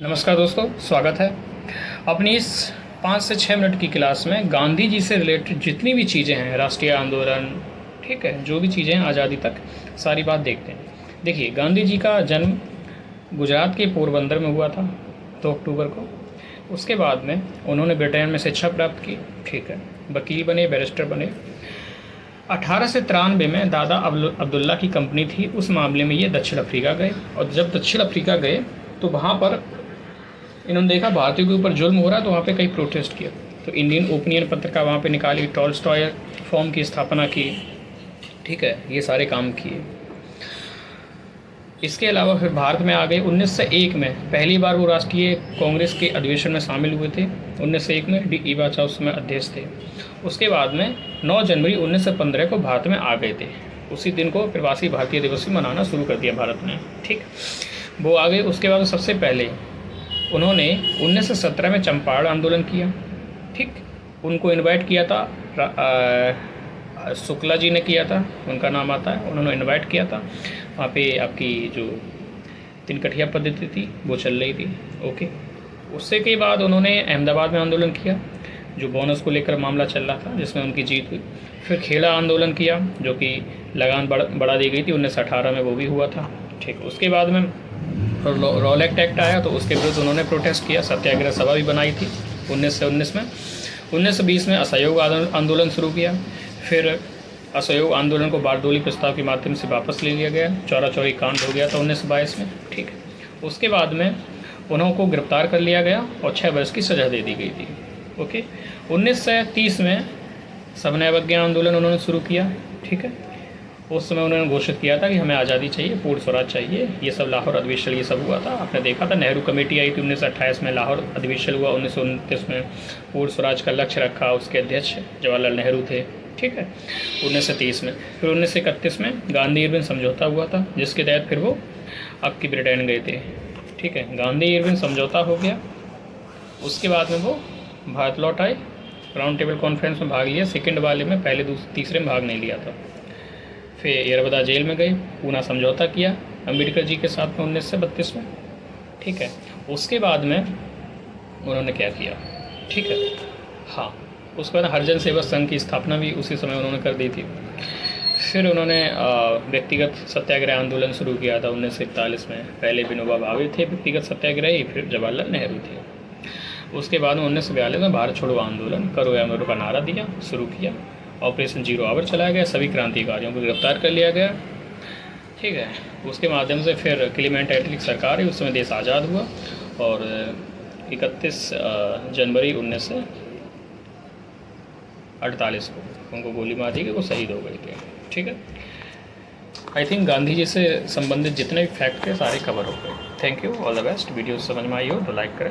नमस्कार दोस्तों, स्वागत है अपनी इस 5 से 6 मिनट की क्लास में। गांधी जी से रिलेटेड जितनी भी चीज़ें हैं, राष्ट्रीय आंदोलन, ठीक है, जो भी चीज़ें हैं आज़ादी तक, सारी बात देखते हैं। देखिए, गांधी जी का जन्म गुजरात के पोरबंदर में हुआ था 2 अक्टूबर को। उसके बाद में उन्होंने ब्रिटेन में शिक्षा प्राप्त की, ठीक है, वकील बने, बैरिस्टर बने। 1893 में दादा अब्दुल्ला की कंपनी थी, उस मामले में ये दक्षिण अफ्रीका गए। और जब दक्षिण अफ्रीका गए तो वहाँ पर इन्होंने देखा भारतीयों के ऊपर जुल्म हो रहा है, तो वहाँ पे कई प्रोटेस्ट किया। तो इंडियन ओपिनियन पत्रिका वहाँ पे निकाली, टॉलस्टॉय फॉर्म की स्थापना की, ठीक है, ये सारे काम किए। इसके अलावा फिर भारत में आ गए। 1901 में पहली बार वो राष्ट्रीय कांग्रेस के अधिवेशन में शामिल हुए थे। 1901 में डी इवाचा उस समय अध्यक्ष थे। उसके बाद में 9 जनवरी 1915 को भारत में आ गए थे। उसी दिन को प्रवासी भारतीय दिवस भी मनाना शुरू कर दिया भारत ने, ठीक, वो आ गए। उसके बाद सबसे पहले उन्होंने 1917 में चंपारण आंदोलन किया, ठीक, उनको इनवाइट किया था, शुक्ला जी ने किया था, उनका नाम आता है, उन्होंने इनवाइट किया था। वहाँ पे आपकी जो तिनकठिया पद्धति थी वो चल रही थी, ओके। उससे के बाद उन्होंने अहमदाबाद में आंदोलन किया, जो बोनस को लेकर मामला चल रहा था, जिसमें उनकी जीत हुई। फिर खेड़ा आंदोलन किया, जो कि लगान बढ़ा दी गई थी, 1918 में वो भी हुआ था, ठीक। उसके बाद में रॉलेक्ट एक्ट आया, तो उसके विरुद्ध उन्होंने प्रोटेस्ट किया, सत्याग्रह सभा भी बनाई थी 1919 में। 1920 में असहयोग आंदोलन शुरू किया। फिर असहयोग आंदोलन को बारडोली प्रस्ताव के माध्यम से वापस ले लिया गया। चौरा चौरी कांड हो गया था 1922 में, ठीक है। उसके बाद में उन्हों को गिरफ्तार कर लिया गया और 6 वर्ष की सज़ा दे दी गई थी, ओके। 1930 में सविनय अवज्ञा आंदोलन उन्होंने शुरू किया, ठीक है। उस समय उन्होंने घोषित किया था कि हमें आज़ादी चाहिए, पूर्ण स्वराज चाहिए। ये सब लाहौर अधिवेशन ये सब हुआ था, आपने देखा था। नेहरू कमेटी आई थी 1928 में, लाहौर अधिवेशन हुआ 1929 में, पूर्ण स्वराज का लक्ष्य रखा। उसके अध्यक्ष जवाहरलाल नेहरू थे, ठीक है, 1930 में। फिर 1931 में गांधी इरविन समझौता हुआ था, जिसके तहत फिर वो आपकी ब्रिटेन गए थे, ठीक है। गांधी इरविन समझौता हो गया। उसके बाद में वो भारत लौट आए, राउंड टेबल कॉन्फ्रेंस में भाग लिया, सेकेंड वाले में, पहले तीसरे में भाग नहीं लिया था। फिर यरबदा जेल में गए, पूना समझौता किया अम्बेडकर जी के साथ में 1932 में, ठीक है। उसके बाद में उन्होंने क्या किया, ठीक है, हाँ, उसके बाद हरिजन सेवा संघ की स्थापना भी उसी समय उन्होंने कर दी थी। फिर उन्होंने व्यक्तिगत सत्याग्रह आंदोलन शुरू किया था 1941 में। पहले विनोबा भावे थे व्यक्तिगत सत्याग्रही, फिर जवाहरलाल नेहरू थे। उसके बाद में 1942 में भारत छोड़ो आंदोलन, करो या मरो का नारा दिया, शुरू किया। ऑपरेशन जीरो आवर चलाया गया, सभी क्रांतिकारियों को गिरफ्तार कर लिया गया, ठीक है। उसके माध्यम से फिर क्लीमेंट एटली सरकार है, उस समय देश आज़ाद हुआ। और 31 जनवरी 1948 को उनको गोली मार दी गई, वो शहीद हो गए थे, ठीक है। आई थिंक गांधी जी से संबंधित जितने भी फैक्ट थे सारे कवर हो गए। Thank you, all the best. Video समझ में आई हो तो लाइक करें।